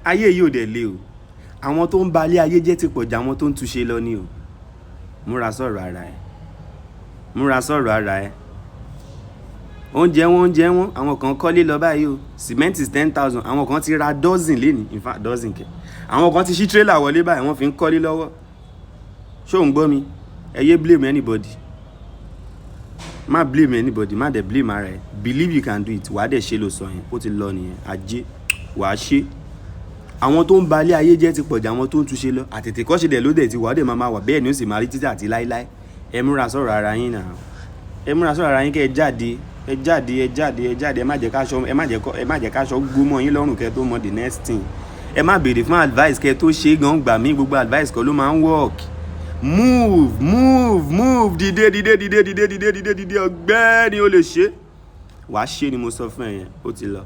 ayé yìí ò dẹ̀ le o àwọn tó ń balẹ̀ ayé jẹ́ ti pọ̀jù àwọn tó ń túṣe lọ ni o múra sọ̀rọ̀ ara ẹ̀ múra sọ̀rọ̀ ara ẹ̀ oúnjẹ wọn àwọn kan kọ́lé lọ báyìí o cement is 10,000 àwọn kan ti ra dozen lénìí in fact dozen kẹ àwọn kan ti ṣí trailer wọlé báyìí wọ́n fi ń kọ́lé lọ́wọ́ ṣó ń gbọ́ mi ẹ yé blame anybody má blame anybody má dẹ̀ blame ara ẹ̀ believe you can do it wàá dẹ̀ ṣe ló sọ yẹn ó ti lọ nìyẹn ajé wàá ṣe àwọn tó ń balẹ̀ ayé jẹ́ ti pọ̀jù àwọn tó ń túṣe lọ àtètè kọ́ṣe dẹ̀ ló dẹ̀ ti wà á dẹ̀ máa wà bẹ́ẹ̀ ni ó sì máa rí títí àti láíláí ẹ múra sọ̀rọ̀ ara yín náà ẹ múra sọ̀rọ̀ ara yín kẹ́ ẹ jáde ẹ má jẹ́ káṣọ gbómọ yín lọ́rùn kẹ́ tó mọ the next thing ẹ má béèrè fún advice kẹ́ tó ṣe gan gbà mí gbogbo advice kọ́ ló máa ń work move dìde ọ̀gbẹ́ni ó lè ṣe wàá ṣe ni mo sọ fún ẹ yẹn ó ti lọ.